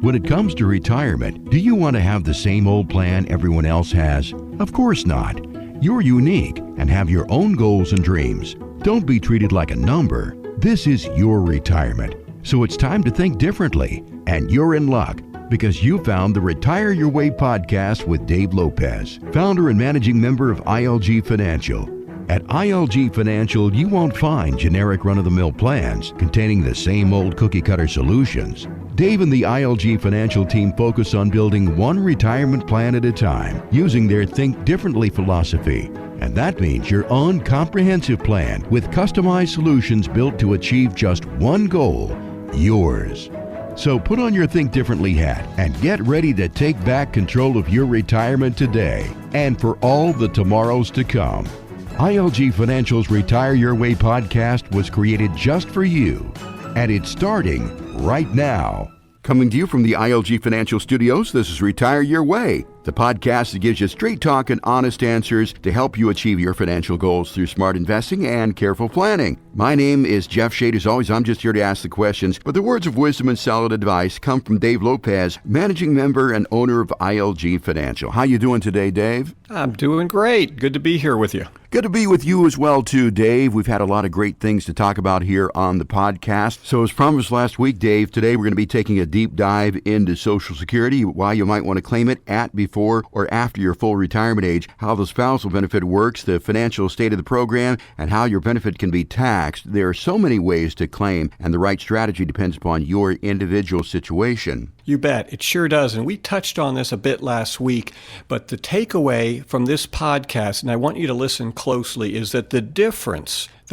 When it comes to retirement, do you want to have the same old plan everyone else has? Of course not. You're unique and have your own goals and dreams. Don't be treated like a number. This is your retirement. So it's time to think differently. And you're in luck because you found the Retire Your Way podcast with Dave Lopez, founder and managing member of ILG Financial. At ILG Financial, you won't find generic run-of-the-mill plans containing the same old cookie-cutter solutions. Dave and the ILG Financial team focus on building one retirement plan at a time using their Think Differently philosophy. And that means your own comprehensive plan with customized solutions built to achieve just one goal, yours. So put on your Think Differently hat and get ready to take back control of your retirement today and for all the tomorrows to come. ILG Financial's Retire Your Way podcast was created just for you, and it's starting right now. Coming to you from the ILG Financial Studios, this is Retire Your Way, the podcast that gives you straight talk and honest answers to help you achieve your financial goals through smart investing and careful planning. My name is Jeff Shade. As always, I'm just here to ask the questions, but the words of wisdom and solid advice come from Dave Lopez, managing member and owner of ILG Financial. How you doing today, Dave? I'm doing great. Good to be here with you. Good to be with you as well, too, Dave. We've had a lot of great things to talk about here on the podcast. So as promised last week, Dave, today we're going to be taking a deep dive into Social Security, why you might want to claim it at, before, or after your full retirement age, how the spousal benefit works, the financial state of the program, and how your benefit can be taxed. There are so many ways to claim, and the right strategy depends upon your individual situation. You bet. It sure does. And we touched on this a bit last week, but the takeaway from this podcast, and I want you to listen closely, is that the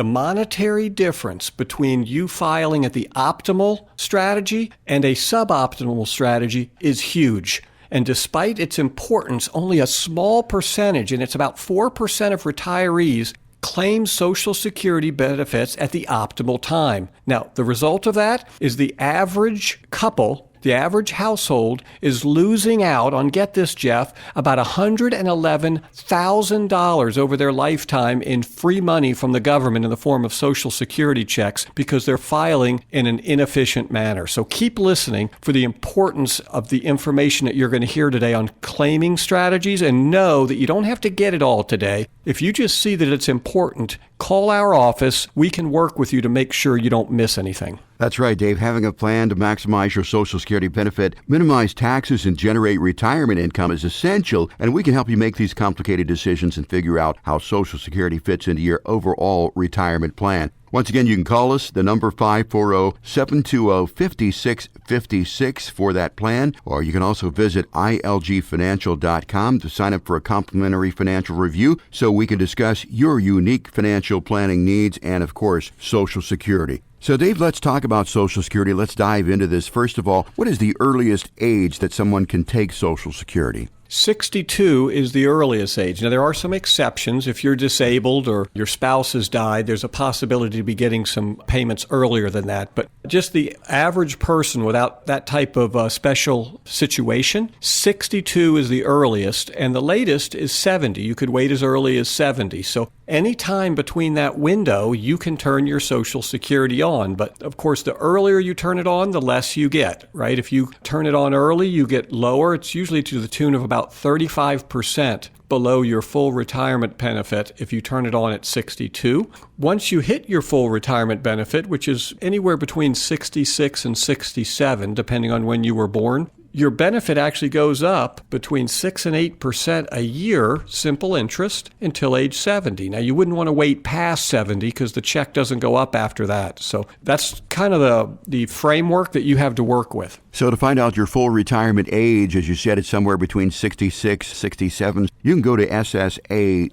monetary difference between you filing at the optimal strategy and a suboptimal strategy is huge. And despite its importance, only a small percentage, and it's about 4% of retirees, claim Social Security benefits at the optimal time. Now, the result of that is the average couple, the average household, is losing out on, get this, Jeff, about $111,000 over their lifetime in free money from the government in the form of Social Security checks because they're filing in an inefficient manner. So keep listening for the importance of the information that you're going to hear today on claiming strategies, and know that you don't have to get it all today. If you just see that it's important, call our office. We can work with you to make sure you don't miss anything. That's right, Dave. Having a plan to maximize your Social Security benefit, minimize taxes, and generate retirement income is essential, and we can help you make these complicated decisions and figure out how Social Security fits into your overall retirement plan. Once again, you can call us, the number 540-720-5656 for that plan, or you can also visit ilgfinancial.com to sign up for a complimentary financial review so we can discuss your unique financial planning needs and, of course, Social Security. So, Dave, let's talk about Social Security. Let's dive into this. First of all, what is the earliest age that someone can take Social Security? 62 is the earliest age. Now, there are some exceptions. If you're disabled or your spouse has died, there's a possibility to be getting some payments earlier than that. But just the average person without that type of special situation, 62 is the earliest, and the latest is 70. You could wait as early as 70. So any time between that window, you can turn your Social Security on. But of course, the earlier you turn it on, the less you get, right? If you turn it on early, you get lower. It's usually to the tune of about 35% below your full retirement benefit if you turn it on at 62. Once you hit your full retirement benefit, which is anywhere between 66 and 67, depending on when you were born, your benefit actually goes up between 6 and 8% a year, simple interest, until age 70. Now, you wouldn't want to wait past 70 because the check doesn't go up after that. So that's kind of the framework that you have to work with. So to find out your full retirement age, as you said, it's somewhere between 66, 67. You can go to ssa.gov,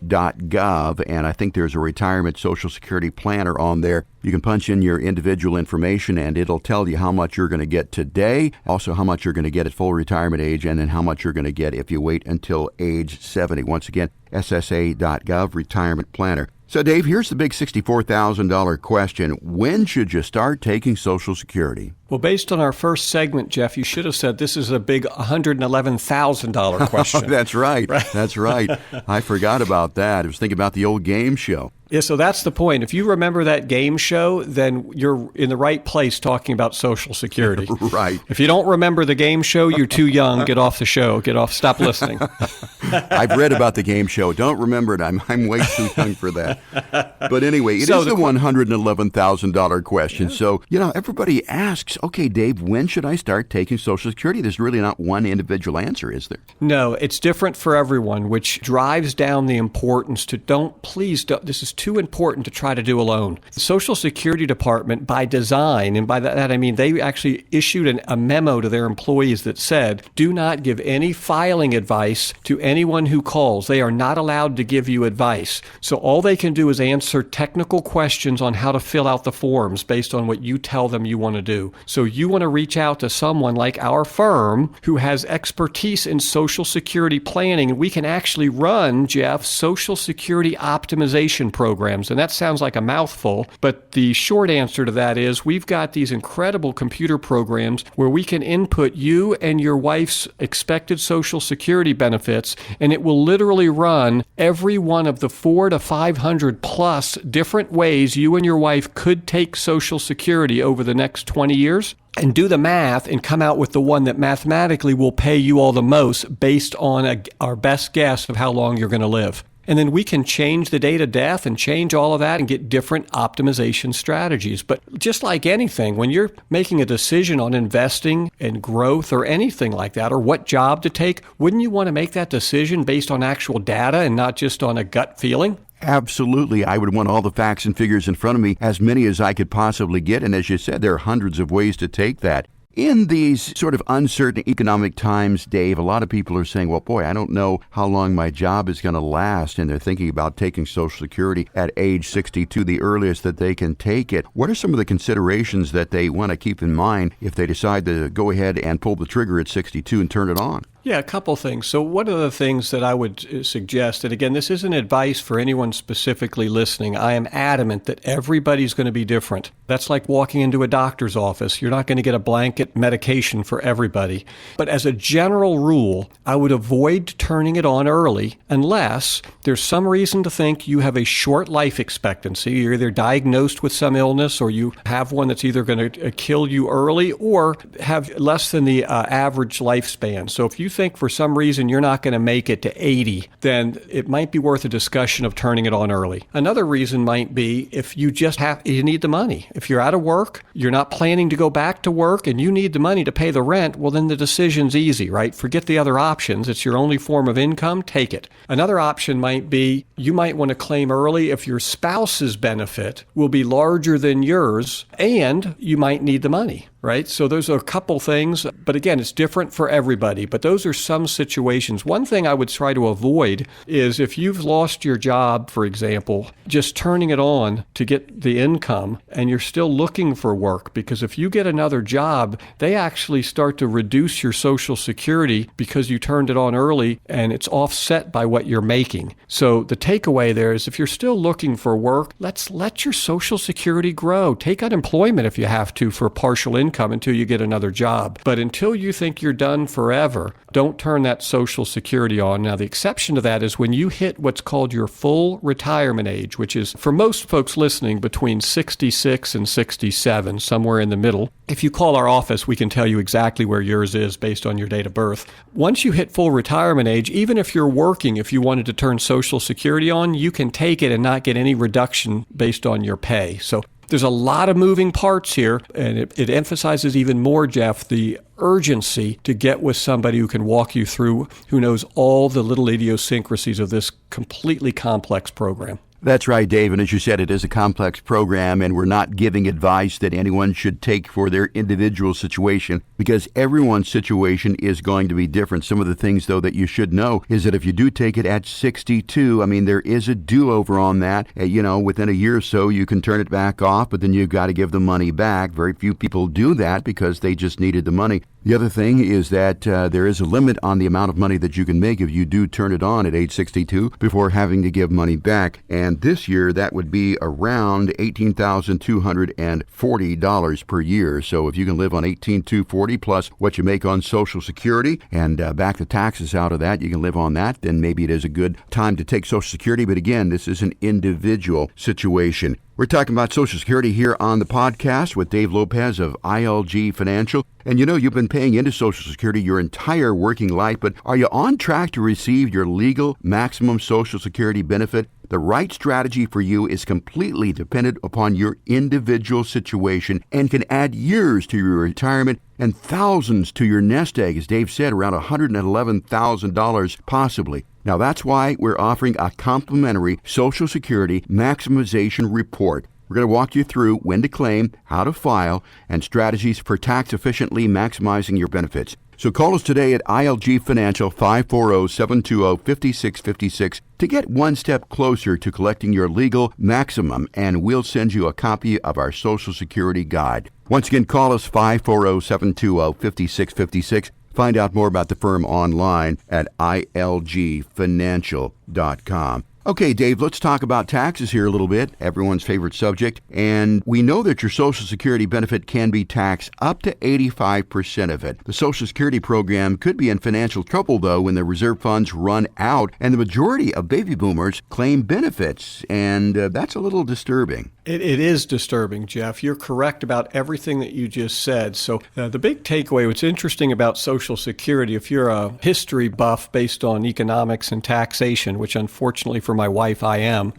and I think there's a retirement Social Security planner on there. You can punch in your individual information, and it'll tell you how much you're going to get today, also how much you're going to get at full retirement age, and then how much you're going to get if you wait until age 70. Once again, ssa.gov, retirement planner. So, Dave, here's the big $64,000 question. When should you start taking Social Security? Well, based on our first segment, Jeff, you should have said this is a big $111,000 question. That's right. That's right. I forgot about that. I was thinking about the old game show. Yeah, so that's the point. If you remember that game show, then you're in the right place talking about Social Security. Right. If you don't remember the game show, you're too young. Get off the show. Stop listening. I've read about the game show. Don't remember it. I'm way too young for that. But anyway, it is the $111,000 question. Yeah. So, everybody asks, okay, Dave, when should I start taking Social Security? There's really not one individual answer, is there? No, it's different for everyone, which drives down the importance to please don't, this is too important to try to do alone. The Social Security Department, by design, and by that I mean they actually issued a memo to their employees that said, do not give any filing advice to anyone who calls. They are not allowed to give you advice. So all they can do is answer technical questions on how to fill out the forms based on what you tell them you want to do. So you want to reach out to someone like our firm who has expertise in Social Security planning, and we can actually run, Jeff, Social Security optimization programs. And that sounds like a mouthful, but the short answer to that is we've got these incredible computer programs where we can input you and your wife's expected Social Security benefits, and it will literally run every one of the 400 to 500 plus different ways you and your wife could take Social Security over the next 20 years. And do the math and come out with the one that mathematically will pay you all the most based on our best guess of how long you're going to live. And then we can change the date of death and change all of that and get different optimization strategies. But just like anything, when you're making a decision on investing in growth or anything like that, or what job to take, wouldn't you want to make that decision based on actual data and not just on a gut feeling? Absolutely. I would want all the facts and figures in front of me, as many as I could possibly get. And as you said, there are hundreds of ways to take that. In these sort of uncertain economic times, Dave, a lot of people are saying, well, boy, I don't know how long my job is going to last, and they're thinking about taking Social Security at age 62, the earliest that they can take it. What are some of the considerations that they want to keep in mind if they decide to go ahead and pull the trigger at 62 and turn it on? Yeah, a couple things. So one of the things that I would suggest, and again, this isn't advice for anyone specifically listening. I am adamant that everybody's going to be different. That's like walking into a doctor's office. You're not going to get a blanket medication for everybody. But as a general rule, I would avoid turning it on early unless there's some reason to think you have a short life expectancy. You're either diagnosed with some illness or you have one that's either going to kill you early or have less than the average lifespan. So if you think for some reason you're not going to make it to 80, then it might be worth a discussion of turning it on early. Another reason might be if you need the money. If you're out of work, you're not planning to go back to work, and you need the money to pay the rent, well, then the decision's easy, right? Forget the other options. It's your only form of income. Take it. Another option might be you might want to claim early if your spouse's benefit will be larger than yours, and you might need the money. Right? So those are a couple things, but again, it's different for everybody. But those are some situations. One thing I would try to avoid is if you've lost your job, for example, just turning it on to get the income and you're still looking for work, because if you get another job, they actually start to reduce your Social Security because you turned it on early and it's offset by what you're making. So the takeaway there is if you're still looking for work, let's let your Social Security grow. Take unemployment if you have to for partial income until you get another job. But until you think you're done forever, don't turn that Social Security on. Now, the exception to that is when you hit what's called your full retirement age, which is, for most folks listening, between 66 and 67, somewhere in the middle. If you call our office, we can tell you exactly where yours is based on your date of birth. Once you hit full retirement age, even if you're working, if you wanted to turn Social Security on, you can take it and not get any reduction based on your pay. So there's a lot of moving parts here, and it emphasizes even more, Jeff, the urgency to get with somebody who can walk you through, who knows all the little idiosyncrasies of this completely complex program. That's right, Dave. And as you said, it is a complex program, and we're not giving advice that anyone should take for their individual situation, because everyone's situation is going to be different. Some of the things, though, that you should know is that if you do take it at 62, I mean, there is a do-over on that. Within a year or so, you can turn it back off, but then you've got to give the money back. Very few people do that because they just needed the money. The other thing is that there is a limit on the amount of money that you can make if you do turn it on at age 62 before having to give money back. And And this year, that would be around $18,240 per year. So if you can live on $18,240 plus what you make on Social Security and back the taxes out of that, you can live on that, then maybe it is a good time to take Social Security. But again, this is an individual situation. We're talking about Social Security here on the podcast with Dave Lopez of ILG Financial. And you know, you've been paying into Social Security your entire working life, but are you on track to receive your legal maximum Social Security benefit? The right strategy for you is completely dependent upon your individual situation and can add years to your retirement and thousands to your nest egg, as Dave said, around $111,000 possibly. Now, that's why we're offering a complimentary Social Security maximization report. We're going to walk you through when to claim, how to file, and strategies for tax efficiently maximizing your benefits. So call us today at ILG Financial 540-720-5656 to get one step closer to collecting your legal maximum, and we'll send you a copy of our Social Security guide. Once again, call us 540-720-5656. Find out more about the firm online at ilgfinancial.com. Okay, Dave, let's talk about taxes here a little bit, everyone's favorite subject. And we know that your Social Security benefit can be taxed up to 85% of it. The Social Security program could be in financial trouble, though, when the reserve funds run out and the majority of baby boomers claim benefits. And that's a little disturbing. It is disturbing, Jeff. You're correct about everything that you just said. So the big takeaway, what's interesting about Social Security, if you're a history buff based on economics and taxation, which unfortunately for my wife I am,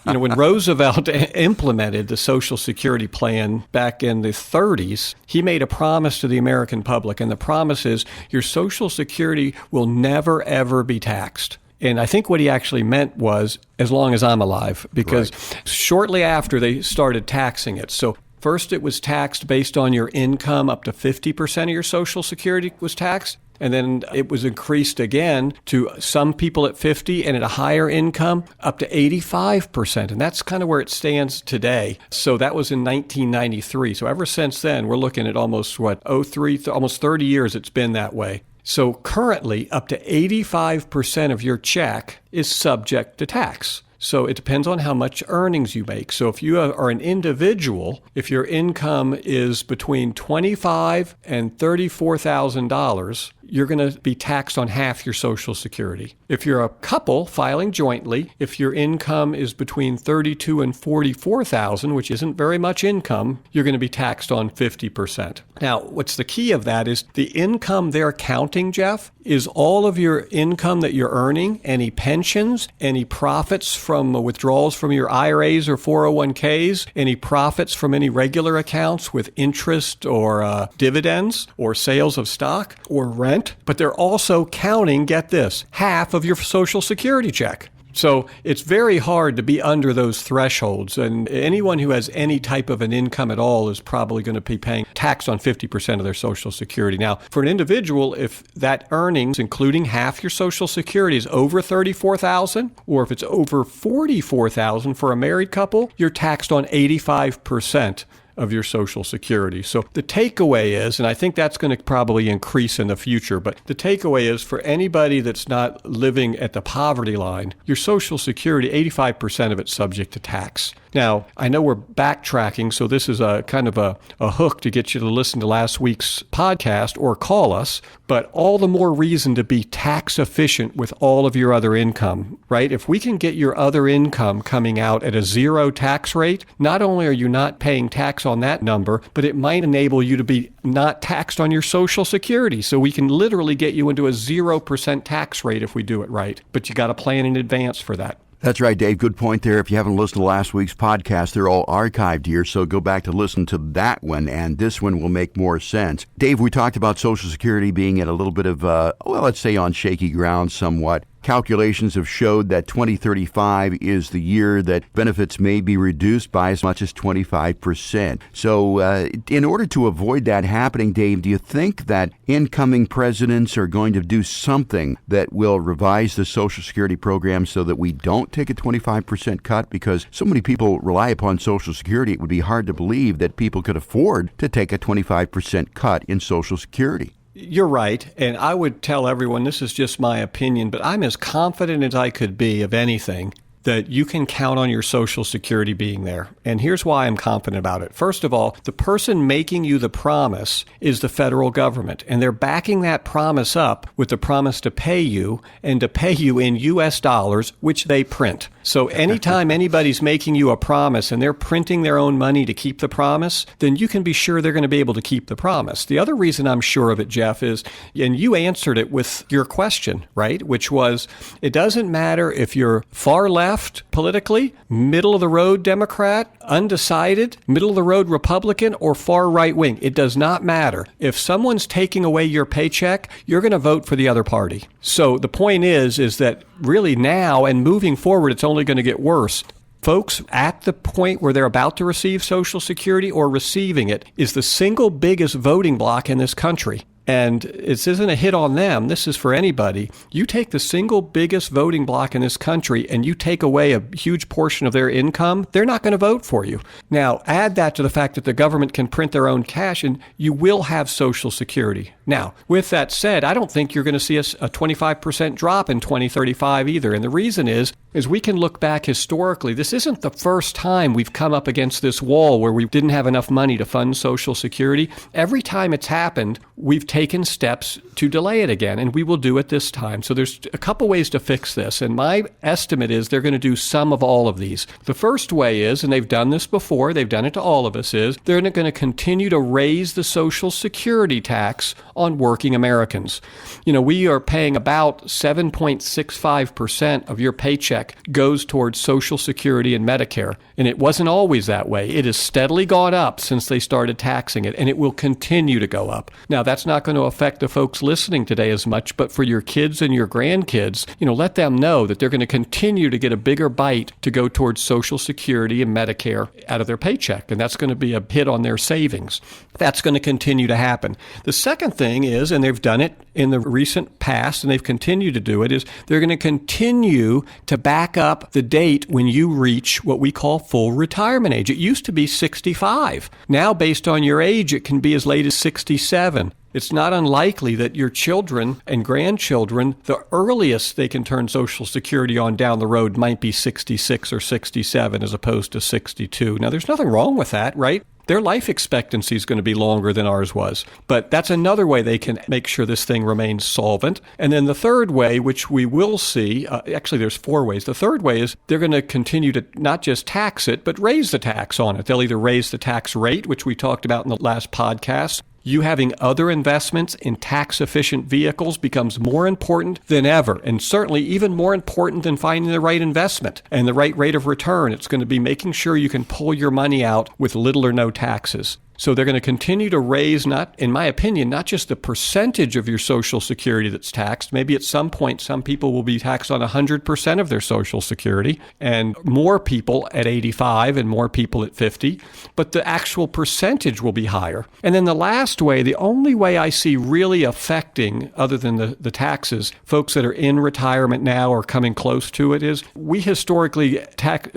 when Roosevelt implemented the Social Security plan back in the 30s, he made a promise to the American public, and the promise is your Social Security will never, ever be taxed. And I think what he actually meant was, as long as I'm alive, because shortly after they started taxing it. So first it was taxed based on your income, up to 50% of your Social Security was taxed. And then it was increased again to some people at 50 and at a higher income up to 85%. And that's kind of where it stands today. So that was in 1993. So ever since then, we're looking at almost almost 30 years it's been that way. So currently, up to 85% of your check is subject to tax. So it depends on how much earnings you make. So if you are an individual, if your income is between $25,000 and $34,000, you're going to be taxed on half your Social Security. If you're a couple filing jointly, if your income is between $32,000 and $44,000, which isn't very much income, you're going to be taxed on 50%. Now, what's the key of that is the income they're counting, Jeff, is all of your income that you're earning, any pensions, any profits from withdrawals from your IRAs or 401ks, any profits from any regular accounts with interest or dividends or sales of stock or rent. But they're also counting, get this, half of your Social Security check. So it's very hard to be under those thresholds. And anyone who has any type of an income at all is probably going to be paying tax on 50% of their Social Security. Now, for an individual, if that earnings, including half your Social Security, is over $34,000, or if it's over $44,000 for a married couple, you're taxed on 85% of your Social Security. So the takeaway is, and I think that's going to probably increase in the future, but the takeaway is for anybody that's not living at the poverty line, your Social Security, 85% of it's subject to tax. Now, I know we're backtracking, so this is a kind of a hook to get you to listen to last week's podcast or call us, but all the more reason to be tax efficient with all of your other income, right? If we can get your other income coming out at a zero tax rate, not only are you not paying tax on that number, but it might enable you to be not taxed on your Social Security. So we can literally get you into a 0% tax rate if we do it right, but you got to plan in advance for that. That's right, Dave. Good point there. If you haven't listened to last week's podcast, they're all archived here, so go back to listen to that one, and this one will make more sense. Dave, we talked about Social Security being at a little bit of, let's say on shaky ground somewhat. Calculations have showed that 2035 is the year that benefits may be reduced by as much as 25%. So in order to avoid that happening, Dave, do you think that incoming presidents are going to do something that will revise the Social Security program so that we don't take a 25% cut? Because so many people rely upon Social Security, it would be hard to believe that people could afford to take a 25% cut in Social Security. You're right, and I would tell everyone, this is just my opinion, but I'm as confident as I could be of anything that you can count on your Social Security being there. And here's why I'm confident about it. First of all, the person making you the promise is the federal government, and they're backing that promise up with the promise to pay you and to pay you in U.S. dollars, which they print. So anytime anybody's making you a promise and they're printing their own money to keep the promise, then you can be sure they're going to be able to keep the promise. The other reason I'm sure of it, Jeff, is, and you answered it with your question, right? Which was, it doesn't matter if you're far left politically, middle of the road Democrat, undecided, middle of the road Republican, or far right wing. It does not matter. If someone's taking away your paycheck, you're going to vote for the other party. So the point is that really now and moving forward, it's only going to get worse. Folks at the point where they're about to receive Social Security or receiving it is the single biggest voting bloc in this country. And this isn't a hit on them. This is for anybody. You take the single biggest voting bloc in this country and you take away a huge portion of their income, they're not going to vote for you. Now, add that to the fact that the government can print their own cash and you will have Social Security. Now, with that said, I don't think you're going to see a 25% drop in 2035 either. And the reason is we can look back historically. This isn't the first time we've come up against this wall where we didn't have enough money to fund Social Security. Every time it's happened, we've taken steps to delay it again, and we will do it this time. So there's a couple ways to fix this, and my estimate is they're going to do some of all of these. The first way is, and they've done this before, they've done it to all of us, is they're going to continue to raise the Social Security tax on working Americans. You know, we are paying about 7.65% of your paycheck goes towards Social Security and Medicare, and it wasn't always that way. It has steadily gone up since they started taxing it, and it will continue to go up. Now, that's not going to affect the folks listening today as much, but for your kids and your grandkids, let them know that they're going to continue to get a bigger bite to go towards Social Security and Medicare out of their paycheck, and that's going to be a hit on their savings. That's going to continue to happen. The second thing is, and they've done it in the recent past, and they've continued to do it, is they're going to continue to back up the date when you reach what we call full retirement age. It used to be 65. Now, based on your age, it can be as late as 67. It's not unlikely that your children and grandchildren, the earliest they can turn Social Security on down the road might be 66 or 67 as opposed to 62. Now, there's nothing wrong with that, right? Their life expectancy is going to be longer than ours was. But that's another way they can make sure this thing remains solvent. And then the third way, which we will see, actually there's four ways. The third way is they're going to continue to not just tax it, but raise the tax on it. They'll either raise the tax rate, which we talked about in the last podcast. You having other investments in tax-efficient vehicles becomes more important than ever, and certainly even more important than finding the right investment and the right rate of return. It's going to be making sure you can pull your money out with little or no taxes. So they're going to continue to raise, in my opinion, not just the percentage of your Social Security that's taxed. Maybe at some point, some people will be taxed on 100% of their Social Security, and more people at 85 and more people at 50. But the actual percentage will be higher. And then the last way, the only way I see really affecting, other than the taxes, folks that are in retirement now or coming close to it, is we historically,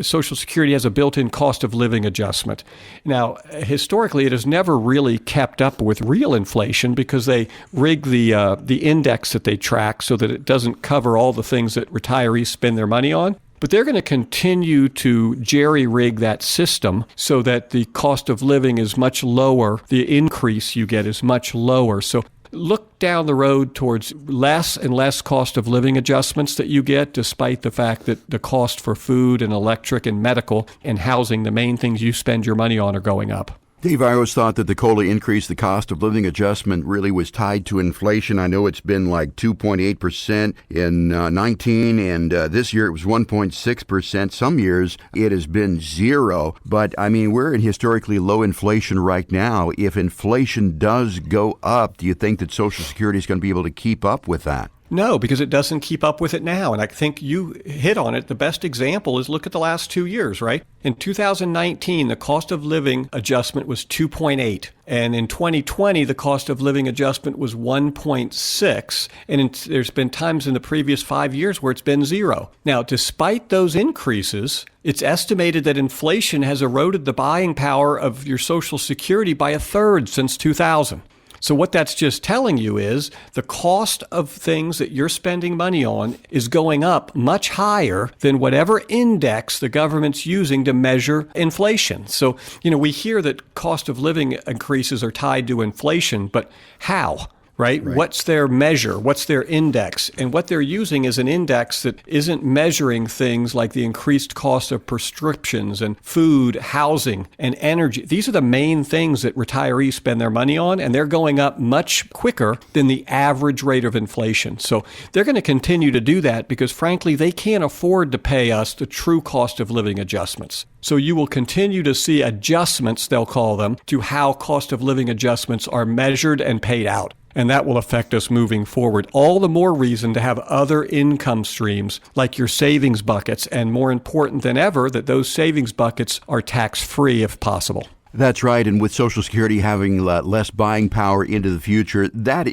Social Security has a built-in cost of living adjustment. Now, historically, it has never really kept up with real inflation because they rig the index that they track so that it doesn't cover all the things that retirees spend their money on. But they're going to continue to jerry-rig that system so that the cost of living is much lower. The increase you get is much lower. So look down the road towards less and less cost of living adjustments that you get, despite the fact that the cost for food and electric and medical and housing, the main things you spend your money on, are going up. Dave, I always thought that the COLA increase, the cost of living adjustment, really was tied to inflation. I know it's been like 2.8% in 19, and this year it was 1.6%. Some years it has been zero. But, I mean, we're in historically low inflation right now. If inflation does go up, do you think that Social Security is going to be able to keep up with that? No, because it doesn't keep up with it now. And I think you hit on it. The best example is look at the last 2 years, right? In 2019, the cost of living adjustment was 2.8. And in 2020, the cost of living adjustment was 1.6. And there's been times in the previous 5 years where it's been zero. Now, despite those increases, it's estimated that inflation has eroded the buying power of your Social Security by a third since 2000. So what that's just telling you is the cost of things that you're spending money on is going up much higher than whatever index the government's using to measure inflation. So, we hear that cost of living increases are tied to inflation, but how? Right? What's their measure? What's their index? And what they're using is an index that isn't measuring things like the increased cost of prescriptions and food, housing, and energy. These are the main things that retirees spend their money on, and they're going up much quicker than the average rate of inflation. So they're going to continue to do that because, frankly, they can't afford to pay us the true cost of living adjustments. So you will continue to see adjustments, they'll call them, to how cost of living adjustments are measured and paid out. And that will affect us moving forward. All the more reason to have other income streams like your savings buckets, and more important than ever, that those savings buckets are tax-free if possible. That's right, and with Social Security having less buying power into the future, that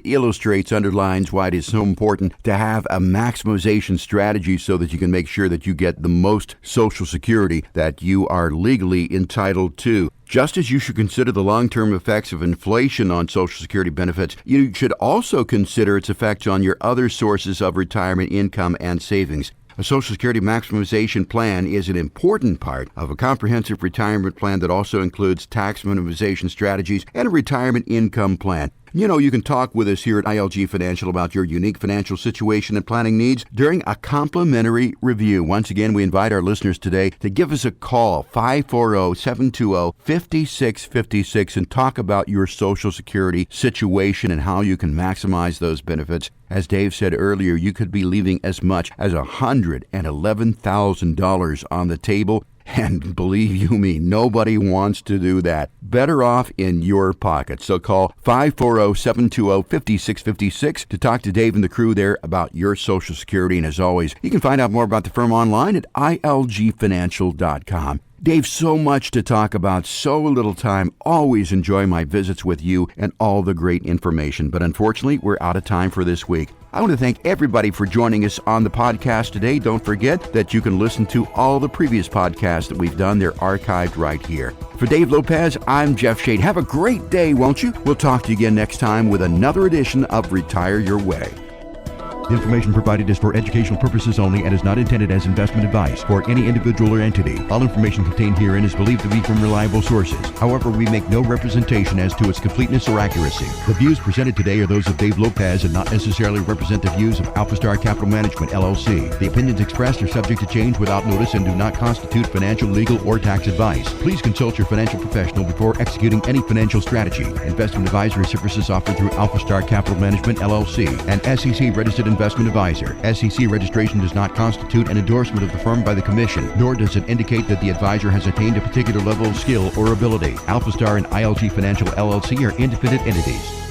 underlines why it is so important to have a maximization strategy so that you can make sure that you get the most Social Security that you are legally entitled to. Just as you should consider the long-term effects of inflation on Social Security benefits, you should also consider its effects on your other sources of retirement income and savings. A Social Security maximization plan is an important part of a comprehensive retirement plan that also includes tax minimization strategies and a retirement income plan. You can talk with us here at ILG Financial about your unique financial situation and planning needs during a complimentary review. Once again, we invite our listeners today to give us a call, 540-720-5656, and talk about your Social Security situation and how you can maximize those benefits. As Dave said earlier, you could be leaving as much as $111,000 on the table. And believe you me, nobody wants to do that. Better off in your pocket. So call 540-720-5656 to talk to Dave and the crew there about your Social Security. And as always, you can find out more about the firm online at ilgfinancial.com. Dave, so much to talk about, so little time. Always enjoy my visits with you and all the great information. But unfortunately, we're out of time for this week. I want to thank everybody for joining us on the podcast today. Don't forget that you can listen to all the previous podcasts that we've done. They're archived right here. For Dave Lopez, I'm Jeff Shade. Have a great day, won't you? We'll talk to you again next time with another edition of Retire Your Way. The information provided is for educational purposes only and is not intended as investment advice for any individual or entity. All information contained herein is believed to be from reliable sources. However, we make no representation as to its completeness or accuracy. The views presented today are those of Dave Lopez and not necessarily represent the views of AlphaStar Capital Management, LLC. The opinions expressed are subject to change without notice and do not constitute financial, legal, or tax advice. Please consult your financial professional before executing any financial strategy. Investment advisory services offered through AlphaStar Capital Management, LLC, an SEC-registered investment advisor. SEC registration does not constitute an endorsement of the firm by the Commission, nor does it indicate that the advisor has attained a particular level of skill or ability. AlphaStar and ILG Financial, LLC are independent entities.